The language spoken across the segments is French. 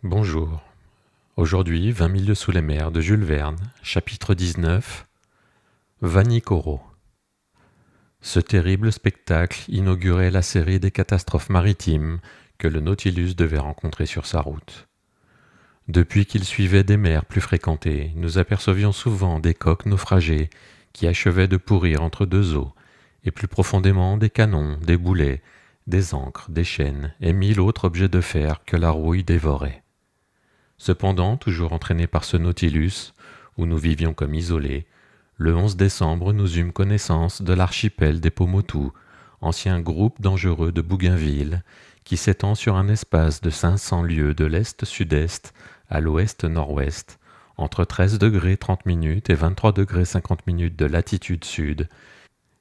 Bonjour. Aujourd'hui, 20 000 lieues sous les mers de Jules Verne, chapitre 19, Vanikoro. Ce terrible spectacle inaugurait la série des catastrophes maritimes que le Nautilus devait rencontrer sur sa route. Depuis qu'il suivait des mers plus fréquentées, nous apercevions souvent des coques naufragées qui achevaient de pourrir entre deux eaux, et plus profondément des canons, des boulets, des ancres, des chaînes et 1000 autres objets de fer que la rouille dévorait. Cependant, toujours entraînés par ce Nautilus, où nous vivions comme isolés, le 11 décembre nous eûmes connaissance de l'archipel des Pomotou, ancien groupe dangereux de Bougainville, qui s'étend sur un espace de 500 lieues de l'est-sud-est à l'ouest-nord-ouest, entre 13 degrés 30 minutes et 23 degrés 50 minutes de latitude sud,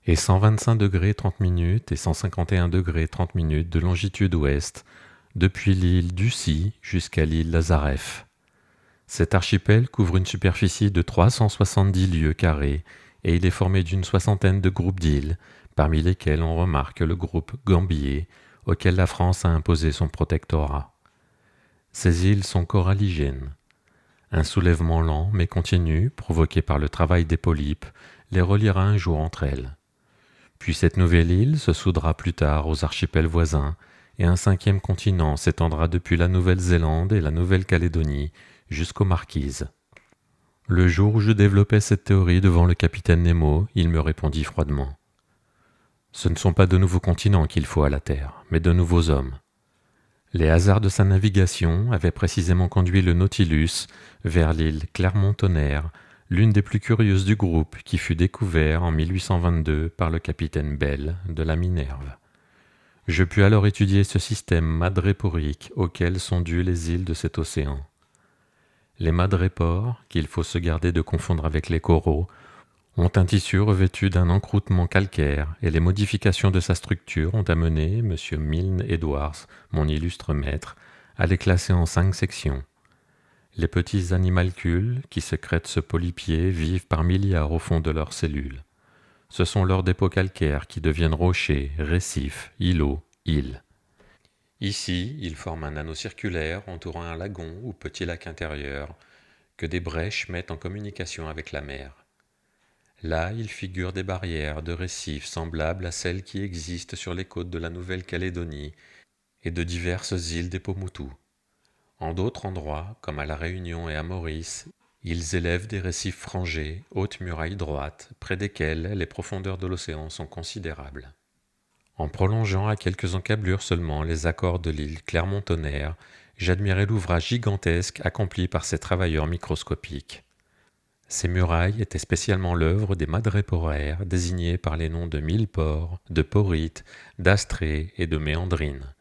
et 125 degrés 30 minutes et 151 degrés 30 minutes de longitude ouest, depuis l'île d'Ussy jusqu'à l'île Lazareff. Cet archipel couvre une superficie de 370 lieues carrées et il est formé d'une soixantaine de groupes d'îles, parmi lesquels on remarque le groupe Gambier, auquel la France a imposé son protectorat. Ces îles sont coralligènes. Un soulèvement lent mais continu, provoqué par le travail des polypes, les reliera un jour entre elles. Puis cette nouvelle île se soudera plus tard aux archipels voisins, et un cinquième continent s'étendra depuis la Nouvelle-Zélande et la Nouvelle-Calédonie jusqu'aux Marquises. Le jour où je développais cette théorie devant le capitaine Nemo, il me répondit froidement. Ce ne sont pas de nouveaux continents qu'il faut à la Terre, mais de nouveaux hommes. Les hasards de sa navigation avaient précisément conduit le Nautilus vers l'île Clermont-Tonnerre, l'une des plus curieuses du groupe, qui fut découvert en 1822 par le capitaine Bell de la Minerve. Je pus alors étudier ce système madréporique auquel sont dues les îles de cet océan. Les madrépores, qu'il faut se garder de confondre avec les coraux, ont un tissu revêtu d'un encroûtement calcaire et les modifications de sa structure ont amené M. Milne Edwards, mon illustre maître, à les classer en 5 sections. Les petits animalcules qui sécrètent ce polypier vivent par milliards au fond de leurs cellules. Ce sont leurs dépôts calcaires qui deviennent rochers, récifs, îlots, îles. Ici, ils forment un anneau circulaire entourant un lagon ou petit lac intérieur que des brèches mettent en communication avec la mer. Là, ils figurent des barrières de récifs semblables à celles qui existent sur les côtes de la Nouvelle-Calédonie et de diverses îles des Pomotou. En d'autres endroits, comme à La Réunion et à Maurice, ils élèvent des récifs frangés, hautes murailles droites, près desquelles les profondeurs de l'océan sont considérables. En prolongeant à quelques encablures seulement les accords de l'île Clermont-Tonnerre, j'admirais l'ouvrage gigantesque accompli par ces travailleurs microscopiques. Ces murailles étaient spécialement l'œuvre des madréporaires désignés par les noms de millepores, de porites, d'astrées et de méandrines.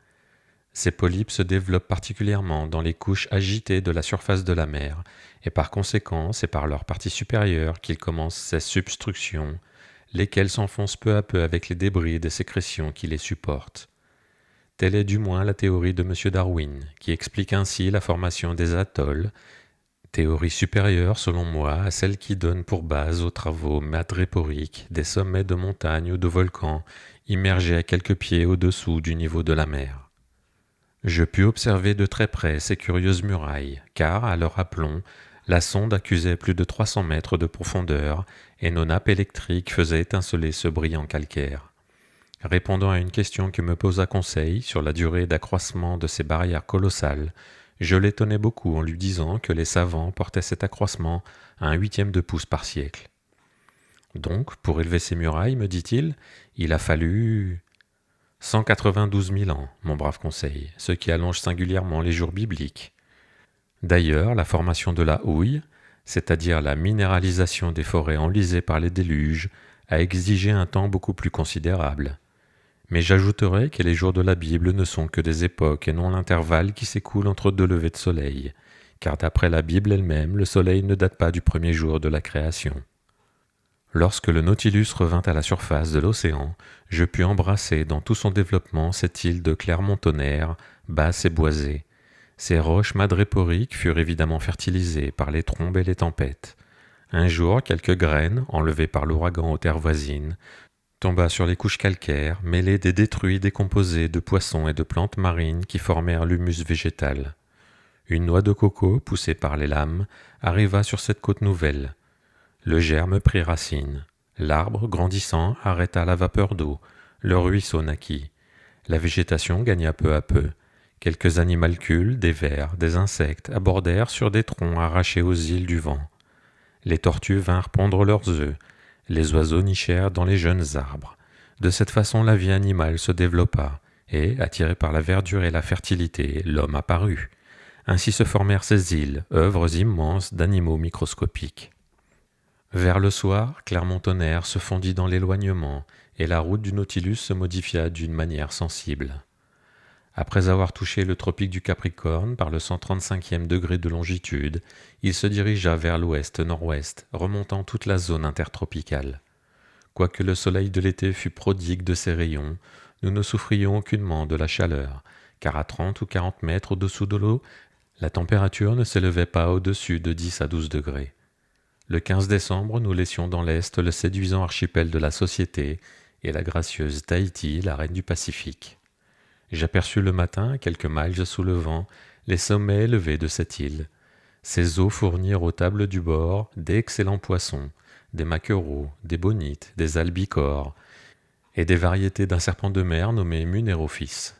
Ces polypes se développent particulièrement dans les couches agitées de la surface de la mer, et par conséquent c'est par leur partie supérieure qu'ils commencent ces substructions, lesquelles s'enfoncent peu à peu avec les débris des sécrétions qui les supportent. Telle est du moins la théorie de M. Darwin, qui explique ainsi la formation des atolls, théorie supérieure selon moi à celle qui donne pour base aux travaux madréporiques des sommets de montagnes ou de volcans immergés à quelques pieds au-dessous du niveau de la mer. Je pus observer de très près ces curieuses murailles, car, à leur aplomb, la sonde accusait plus de 300 mètres de profondeur et nos nappes électriques faisaient étinceler ce brillant calcaire. Répondant à une question que me posa Conseil sur la durée d'accroissement de ces barrières colossales, je l'étonnai beaucoup en lui disant que les savants portaient cet accroissement à 1/8 de pouce par siècle. Donc, pour élever ces murailles, me dit-il, il a fallu 192 000 ans, mon brave Conseil, ce qui allonge singulièrement les jours bibliques. D'ailleurs, la formation de la houille, c'est-à-dire la minéralisation des forêts enlisées par les déluges, a exigé un temps beaucoup plus considérable. Mais j'ajouterai que les jours de la Bible ne sont que des époques et non l'intervalle qui s'écoule entre 2 levées de soleil, car d'après la Bible elle-même, le soleil ne date pas du premier jour de la création. Lorsque le Nautilus revint à la surface de l'océan, je pus embrasser dans tout son développement cette île de Clermont-Tonnerre, basse et boisée. Ces roches madréporiques furent évidemment fertilisées par les trombes et les tempêtes. Un jour, quelques graines, enlevées par l'ouragan aux terres voisines, tomba sur les couches calcaires, mêlées des détruits décomposés de poissons et de plantes marines qui formèrent l'humus végétal. Une noix de coco, poussée par les lames, arriva sur cette côte nouvelle. Le germe prit racine. L'arbre, grandissant, arrêta la vapeur d'eau. Le ruisseau naquit. La végétation gagna peu à peu. Quelques animalcules, des vers, des insectes, abordèrent sur des troncs arrachés aux îles du vent. Les tortues vinrent pondre leurs œufs. Les oiseaux nichèrent dans les jeunes arbres. De cette façon, la vie animale se développa, et, attiré par la verdure et la fertilité, l'homme apparut. Ainsi se formèrent ces îles, œuvres immenses d'animaux microscopiques. Vers le soir, Clermont-Tonnerre se fondit dans l'éloignement, et la route du Nautilus se modifia d'une manière sensible. Après avoir touché le tropique du Capricorne par le 135e degré de longitude, il se dirigea vers l'ouest-nord-ouest, remontant toute la zone intertropicale. Quoique le soleil de l'été fût prodigue de ses rayons, nous ne souffrions aucunement de la chaleur, car à 30 ou 40 mètres au-dessous de l'eau, la température ne s'élevait pas au-dessus de 10 à 12 degrés. Le 15 décembre, nous laissions dans l'Est le séduisant archipel de la Société et la gracieuse Tahiti, la reine du Pacifique. J'aperçus le matin, à quelques miles sous le vent, les sommets élevés de cette île. Ses eaux fournirent aux tables du bord d'excellents poissons, des maquereaux, des bonites, des albicores et des variétés d'un serpent de mer nommé Munérophis.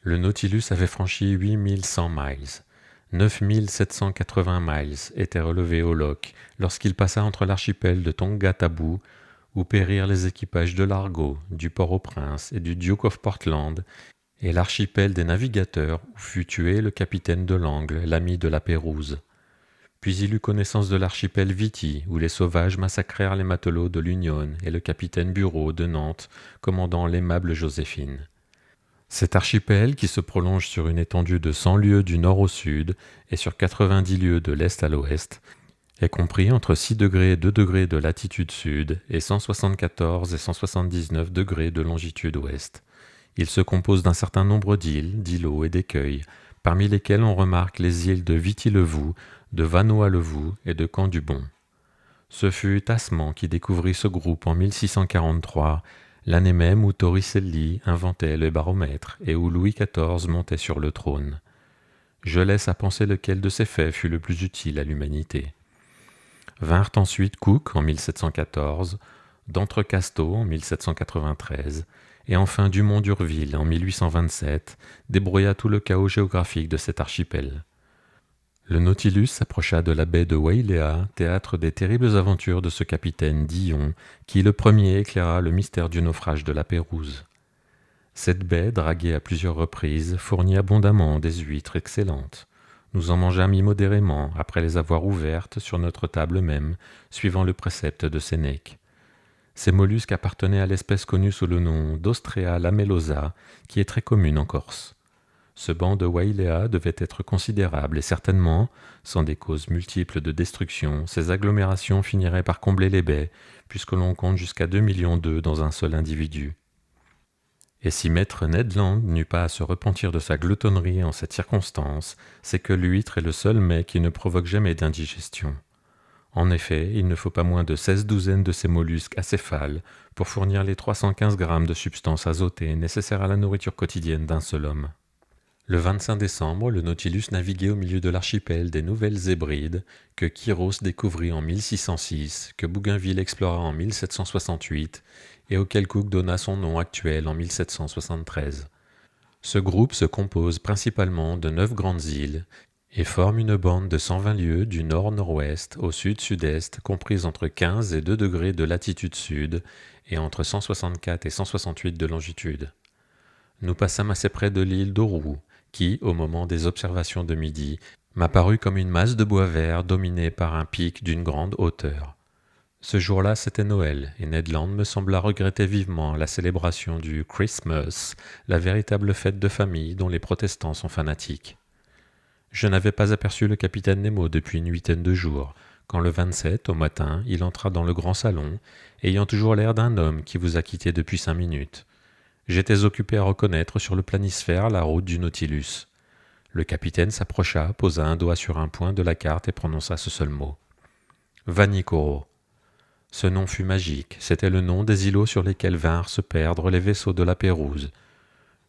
Le Nautilus avait franchi 8100 miles. 9780 miles étaient relevés au loch lorsqu'il passa entre l'archipel de Tonga-Tabou, où périrent les équipages de l'Argo, du Port-au-Prince et du Duke of Portland, et l'archipel des navigateurs où fut tué le capitaine de l'Angle, l'ami de la Pérouse. Puis il eut connaissance de l'archipel Viti, où les sauvages massacrèrent les matelots de l'Union et le capitaine Bureau de Nantes, commandant l'aimable Joséphine. Cet archipel, qui se prolonge sur une étendue de 100 lieues du nord au sud et sur 90 lieues de l'est à l'ouest, est compris entre 6 degrés et 2 degrés de latitude sud et 174 et 179 degrés de longitude ouest. Il se compose d'un certain nombre d'îles, d'îlots et d'écueils, parmi lesquels on remarque les îles de Viti-le-Voux, de Vanois-le-Voux et de Camp-du-Bon. Ce fut Tasman qui découvrit ce groupe en 1643, l'année même où Torricelli inventait le baromètre et où Louis XIV montait sur le trône. Je laisse à penser lequel de ces faits fut le plus utile à l'humanité. Vinrent ensuite Cook en 1714, d'Entrecasteaux en 1793, et enfin Dumont d'Urville en 1827 débrouilla tout le chaos géographique de cet archipel. Le Nautilus s'approcha de la baie de Wailea, théâtre des terribles aventures de ce capitaine Dillon, qui le premier éclaira le mystère du naufrage de la Pérouse. Cette baie, draguée à plusieurs reprises, fournit abondamment des huîtres excellentes. Nous en mangeâmes immodérément, après les avoir ouvertes sur notre table même, suivant le précepte de Sénèque. Ces mollusques appartenaient à l'espèce connue sous le nom d'Ostrea lamellosa, qui est très commune en Corse. Ce banc de Wailea devait être considérable et certainement, sans des causes multiples de destruction, ces agglomérations finiraient par combler les baies, puisque l'on compte jusqu'à 2 millions d'œufs dans un seul individu. Et si maître Ned Land n'eut pas à se repentir de sa gloutonnerie en cette circonstance, c'est que l'huître est le seul mets qui ne provoque jamais d'indigestion. En effet, il ne faut pas moins de 16 douzaines de ces mollusques acéphales pour fournir les 315 grammes de substances azotées nécessaires à la nourriture quotidienne d'un seul homme. Le 25 décembre, le Nautilus naviguait au milieu de l'archipel des Nouvelles Hébrides, que Quiros découvrit en 1606, que Bougainville explora en 1768 et auquel Cook donna son nom actuel en 1773. Ce groupe se compose principalement de 9 grandes îles et forme une bande de 120 lieues du nord-nord-ouest au sud-sud-est, comprise entre 15 et 2 degrés de latitude sud et entre 164 et 168 de longitude. Nous passâmes assez près de l'île d'Oru, qui, au moment des observations de midi, m'apparut comme une masse de bois vert dominée par un pic d'une grande hauteur. Ce jour-là, c'était Noël, et Ned Land me sembla regretter vivement la célébration du Christmas, la véritable fête de famille dont les protestants sont fanatiques. Je n'avais pas aperçu le capitaine Nemo depuis une huitaine de jours, quand le 27, au matin, il entra dans le grand salon, ayant toujours l'air d'un homme qui vous a quitté depuis 5 minutes. J'étais occupé à reconnaître sur le planisphère la route du Nautilus. Le capitaine s'approcha, posa un doigt sur un point de la carte et prononça ce seul mot. Vanikoro. Ce nom fut magique, c'était le nom des îlots sur lesquels vinrent se perdre les vaisseaux de la Pérouse.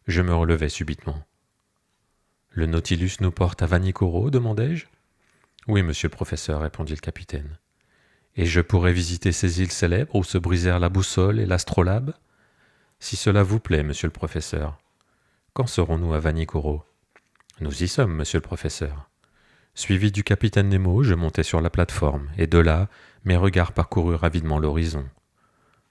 Je me relevai subitement. Le Nautilus nous porte à Vanikoro, demandai-je. Oui, monsieur le professeur, répondit le capitaine. Et je pourrais visiter ces îles célèbres où se brisèrent la boussole et l'astrolabe? Si cela vous plaît, monsieur le professeur. Quand serons-nous à Vanikoro? Nous y sommes, monsieur le professeur. Suivi du capitaine Nemo, je montai sur la plateforme, et de là, mes regards parcoururent avidement l'horizon.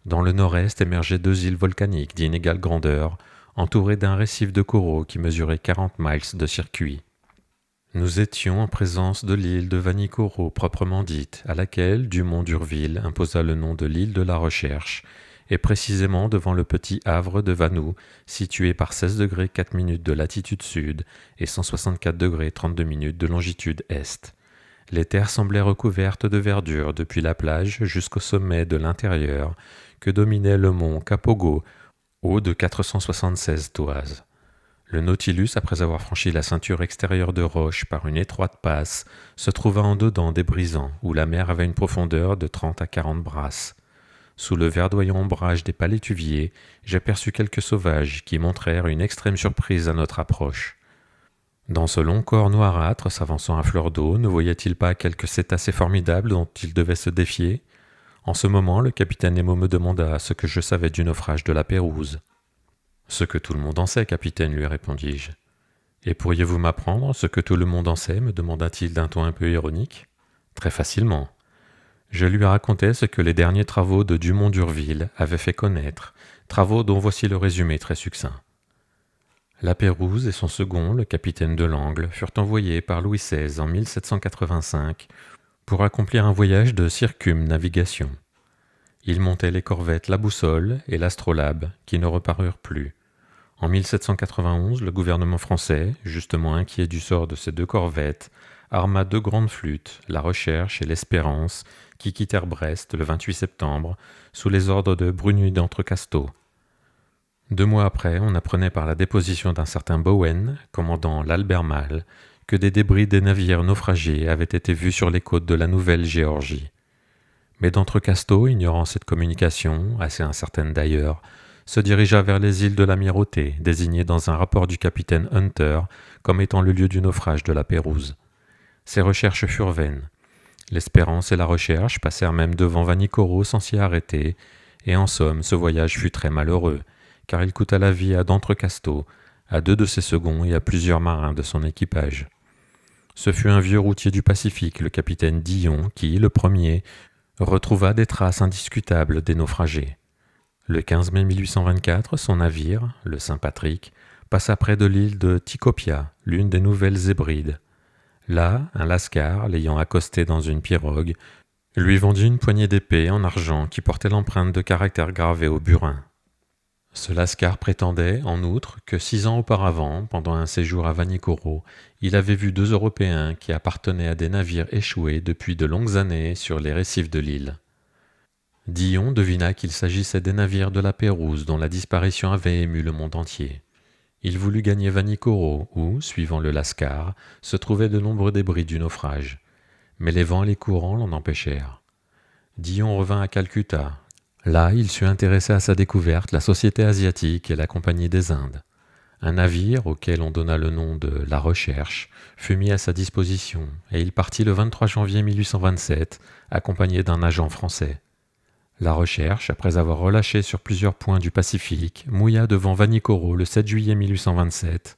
Dans le nord-est émergeaient 2 îles volcaniques d'inégale grandeur, entourées d'un récif de coraux qui mesurait 40 miles de circuit. Nous étions en présence de l'île de Vanikoro proprement dite, à laquelle Dumont d'Urville imposa le nom de l'île de la Recherche, et précisément devant le petit havre de Vanou, situé par 16 degrés 4 minutes de latitude sud et 164 degrés 32 minutes de longitude est. Les terres semblaient recouvertes de verdure depuis la plage jusqu'au sommet de l'intérieur que dominait le mont Kapogo, haut de 476 toises. Le Nautilus, après avoir franchi la ceinture extérieure de roches par une étroite passe, se trouva en dedans des brisants, où la mer avait une profondeur de 30 à 40 brasses. Sous le verdoyant ombrage des palétuviers, j'aperçus quelques sauvages qui montrèrent une extrême surprise à notre approche. Dans ce long corps noirâtre s'avançant à fleur d'eau, ne voyait-il pas quelques cétacés formidables dont il devait se défier? En ce moment, le capitaine Nemo me demanda ce que je savais du naufrage de la Pérouse. Ce que tout le monde en sait, capitaine, lui répondis-je. Et pourriez-vous m'apprendre ce que tout le monde en sait, me demanda-t-il d'un ton un peu ironique. Très facilement. Je lui racontai ce que les derniers travaux de Dumont d'Urville avaient fait connaître, travaux dont voici le résumé très succinct. La Pérouse et son second, le capitaine de Langle, furent envoyés par Louis XVI en 1785 pour accomplir un voyage de circumnavigation. Ils montaient les corvettes La Boussole et l'Astrolabe, qui ne reparurent plus. En 1791, le gouvernement français, justement inquiet du sort de ces 2 corvettes, arma 2 grandes flûtes, la Recherche et l'Espérance, qui quittèrent Brest le 28 septembre, sous les ordres de Brunus d'Entrecasteaux. 2 mois après, on apprenait par la déposition d'un certain Bowen, commandant l'Albermale, que des débris des navires naufragés avaient été vus sur les côtes de la Nouvelle-Géorgie. Mais d'Entrecasteaux, ignorant cette communication, assez incertaine d'ailleurs, se dirigea vers les îles de l'Amirauté, désignées dans un rapport du capitaine Hunter comme étant le lieu du naufrage de la Pérouse. Ses recherches furent vaines. L'Espérance et la Recherche passèrent même devant Vanikoro sans s'y arrêter, et en somme, ce voyage fut très malheureux, car il coûta la vie à d'Entrecasteaux, à 2 de ses seconds et à plusieurs marins de son équipage. Ce fut un vieux routier du Pacifique, le capitaine Dillon, qui, le premier, retrouva des traces indiscutables des naufragés. Le 15 mai 1824, son navire, le Saint-Patrick, passa près de l'île de Tikopia, l'une des Nouvelles Hébrides. Là, un lascar, l'ayant accosté dans une pirogue, lui vendit une poignée d'épée en argent qui portait l'empreinte de caractères gravés au burin. Ce lascar prétendait, en outre, que 6 ans auparavant, pendant un séjour à Vanikoro, il avait vu 2 Européens qui appartenaient à des navires échoués depuis de longues années sur les récifs de l'île. Dillon devina qu'il s'agissait des navires de la Pérouse dont la disparition avait ému le monde entier. Il voulut gagner Vanikoro, où, suivant le lascar, se trouvaient de nombreux débris du naufrage. Mais les vents et les courants l'en empêchèrent. Dillon revint à Calcutta. Là, il sut intéresser à sa découverte la Société asiatique et la Compagnie des Indes. Un navire, auquel on donna le nom de La Recherche, fut mis à sa disposition, et il partit le 23 janvier 1827, accompagné d'un agent français. La Recherche, après avoir relâché sur plusieurs points du Pacifique, mouilla devant Vanikoro le 7 juillet 1827,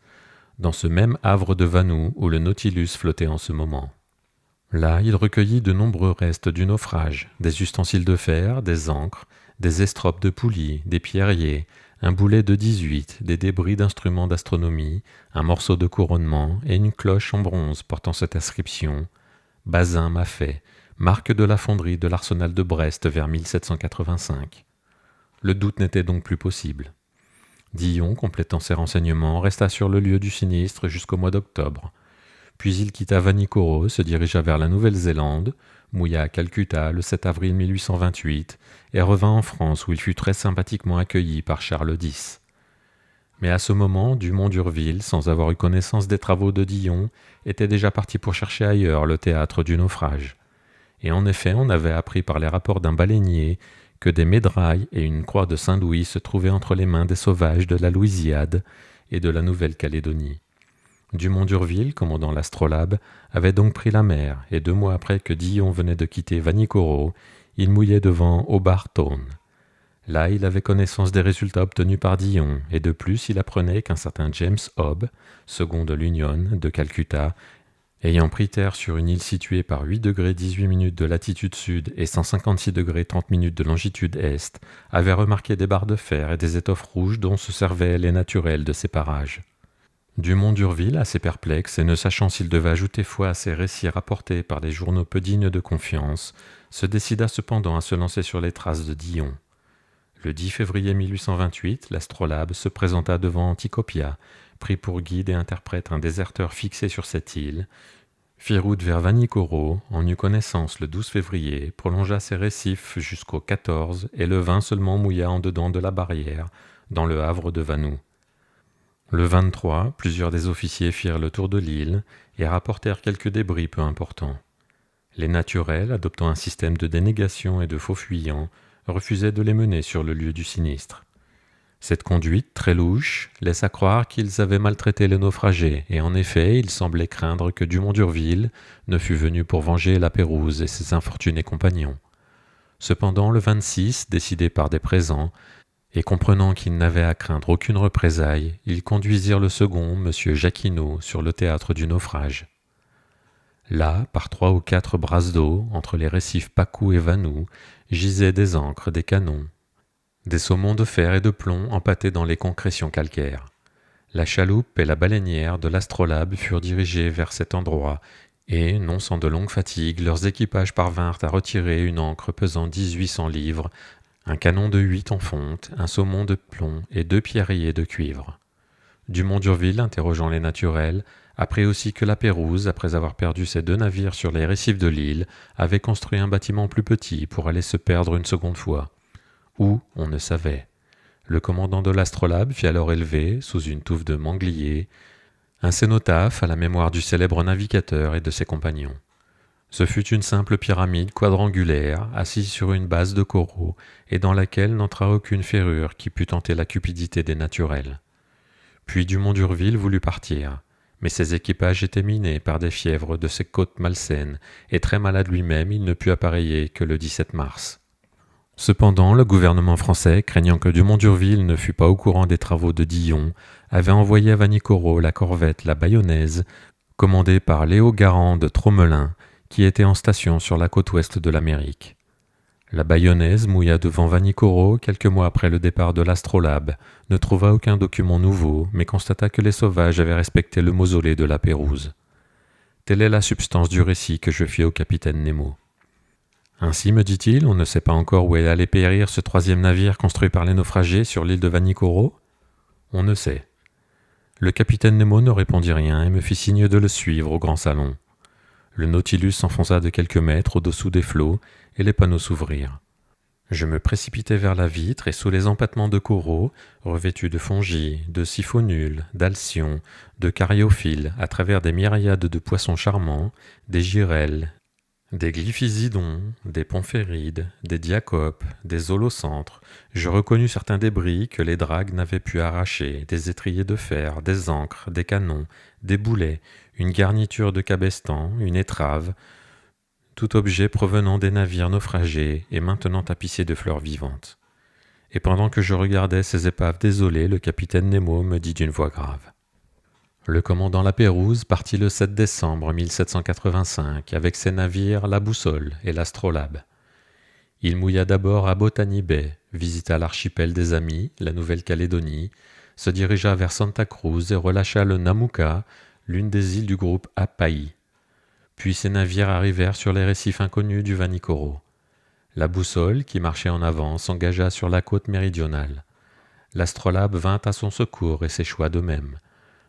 dans ce même havre de Vanou où le Nautilus flottait en ce moment. Là, il recueillit de nombreux restes du naufrage, des ustensiles de fer, des ancres, des estropes de poulies, des pierriers, un boulet de 18, des débris d'instruments d'astronomie, un morceau de couronnement et une cloche en bronze portant cette inscription « Bazin m'a fait », marque de la fonderie de l'arsenal de Brest vers 1785. Le doute n'était donc plus possible. Dillon, complétant ses renseignements, resta sur le lieu du sinistre jusqu'au mois d'octobre. Puis il quitta Vanikoro, se dirigea vers la Nouvelle-Zélande, mouilla à Calcutta le 7 avril 1828 et revint en France où il fut très sympathiquement accueilli par Charles X. Mais à ce moment, Dumont d'Urville, sans avoir eu connaissance des travaux de Dillon, était déjà parti pour chercher ailleurs le théâtre du naufrage. Et en effet, on avait appris par les rapports d'un baleinier que des médailles et une croix de Saint-Louis se trouvaient entre les mains des sauvages de la Louisiade et de la Nouvelle-Calédonie. Dumont d'Urville, commandant l'Astrolabe, avait donc pris la mer, et 2 mois après que Dillon venait de quitter Vanikoro, il mouillait devant Hobart Town. Là, il avait connaissance des résultats obtenus par Dillon, et de plus, il apprenait qu'un certain James Hobb, second de l'Union de Calcutta, ayant pris terre sur une île située par 8 degrés 18 minutes de latitude sud et 156 degrés 30 minutes de longitude est, avait remarqué des barres de fer et des étoffes rouges dont se servaient les naturels de ces parages. Dumont d'Urville, assez perplexe et ne sachant s'il devait ajouter foi à ces récits rapportés par des journaux peu dignes de confiance, se décida cependant à se lancer sur les traces de Dillon. Le 10 février 1828, l'Astrolabe se présenta devant Anticopia, prit pour guide et interprète un déserteur fixé sur cette île, fit route vers Vanikoro, en eut connaissance le 12 février, prolongea ses récifs jusqu'au 14 et le 20 seulement mouilla en dedans de la barrière, dans le havre de Vanou. Le 23, plusieurs des officiers firent le tour de l'île et rapportèrent quelques débris peu importants. Les naturels, adoptant un système de dénégation et de faux fuyants, refusaient de les mener sur le lieu du sinistre. Cette conduite, très louche, laissa croire qu'ils avaient maltraité les naufragés, et en effet, il semblait craindre que Dumont d'Urville ne fût venu pour venger la Pérouse et ses infortunés compagnons. Cependant, le 26, décidé par des présents, et comprenant qu'ils n'avaient à craindre aucune représaille, ils conduisirent le second, M. Jacquinot, sur le théâtre du naufrage. Là, par 3 ou 4 brasses d'eau, entre les récifs Pacou et Vanou, gisaient des ancres, des canons, des saumons de fer et de plomb empâtés dans les concrétions calcaires. La chaloupe et la baleinière de l'Astrolabe furent dirigées vers cet endroit, et, non sans de longues fatigues, leurs équipages parvinrent à retirer une ancre pesant 1800 livres, un canon de 8 en fonte, un saumon de plomb et 2 pierriers de cuivre. Dumont d'Urville, interrogeant les naturels, apprit aussi que la Pérouse, après avoir perdu ses 2 navires sur les récifs de l'île, avait construit un bâtiment plus petit pour aller se perdre une seconde fois. Où, on ne savait. Le commandant de l'Astrolabe fit alors élever, sous une touffe de mangliers, un cénotaphe à la mémoire du célèbre navigateur et de ses compagnons. Ce fut une simple pyramide quadrangulaire, assise sur une base de coraux, et dans laquelle n'entra aucune ferrure qui pût tenter la cupidité des naturels. Puis Dumont d'Urville voulut partir, mais ses équipages étaient minés par des fièvres de ces côtes malsaines, et très malade lui-même, il ne put appareiller que le 17 mars. Cependant, le gouvernement français, craignant que Dumont d'Urville ne fût pas au courant des travaux de Dillon, avait envoyé à Vanikoro la corvette La Bayonnaise, commandée par Léo Garand de Tromelin, qui était en station sur la côte ouest de l'Amérique. La Bayonnaise mouilla devant Vanikoro quelques mois après le départ de l'Astrolabe, ne trouva aucun document nouveau, mais constata que les sauvages avaient respecté le mausolée de la Pérouse. Telle est la substance du récit que je fis au capitaine Nemo. Ainsi, me dit-il, on ne sait pas encore où est allé périr ce 3e navire construit par les naufragés sur l'île de Vanikoro ? On ne sait. Le capitaine Nemo ne répondit rien et me fit signe de le suivre au grand salon. Le Nautilus s'enfonça de quelques mètres au-dessous des flots et les panneaux s'ouvrirent. Je me précipitai vers la vitre et sous les empattements de coraux, revêtus de fongies, de siphonules, d'alcyons, de cariophiles, à travers des myriades de poissons charmants, des girelles, des glyphisidons, des pomphérides, des diacopes, des holocentres, je reconnus certains débris que les dragues n'avaient pu arracher, des étriers de fer, des ancres, des canons, des boulets, une garniture de cabestan, une étrave, tout objet provenant des navires naufragés et maintenant tapissé de fleurs vivantes. Et pendant que je regardais ces épaves désolées, le capitaine Nemo me dit d'une voix grave. Le commandant La Pérouse partit le 7 décembre 1785 avec ses navires La Boussole et l'Astrolabe. Il mouilla d'abord à Botany Bay, visita l'archipel des Amis, la Nouvelle-Calédonie, se dirigea vers Santa Cruz et relâcha le Namuka, l'une des îles du groupe Apaï. Puis ses navires arrivèrent sur les récifs inconnus du Vanikoro. La Boussole, qui marchait en avant, s'engagea sur la côte méridionale. L'Astrolabe vint à son secours et s'échoua de même.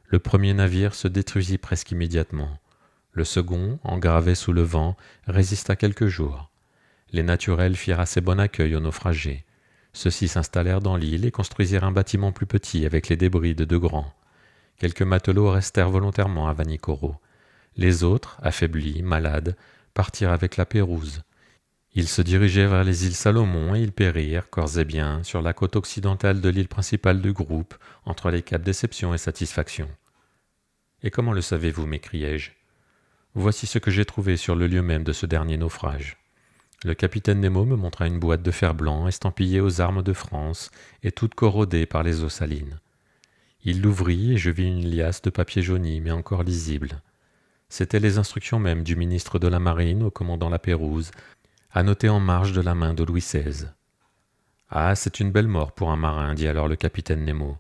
Le premier navire se détruisit presque immédiatement. Le second, engravé sous le vent, résista quelques jours. Les naturels firent assez bon accueil aux naufragés. Ceux-ci s'installèrent dans l'île et construisirent un bâtiment plus petit avec les débris de 2 grands. Quelques matelots restèrent volontairement à Vanikoro. Les autres, affaiblis, malades, partirent avec la Pérouse. Ils se dirigeaient vers les îles Salomon et ils périrent, corps et biens, sur la côte occidentale de l'île principale du groupe, entre les caps Déception et Satisfaction. Et comment le savez-vous, m'écriai-je. Voici ce que j'ai trouvé sur le lieu même de ce dernier naufrage. Le capitaine Nemo me montra une boîte de fer blanc estampillée aux armes de France et toute corrodée par les eaux salines. Il l'ouvrit et je vis une liasse de papier jauni mais encore lisible. C'étaient les instructions mêmes du ministre de la Marine au commandant La Pérouse, annotées en marge de la main de Louis XVI. « Ah, c'est une belle mort pour un marin, dit alors le capitaine Nemo.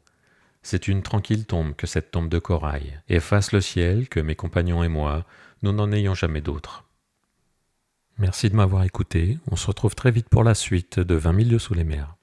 C'est une tranquille tombe que cette tombe de corail, et fasse le ciel que mes compagnons et moi, nous n'en ayons jamais d'autre. » Merci de m'avoir écouté, on se retrouve très vite pour la suite de 20 000 lieues sous les mers.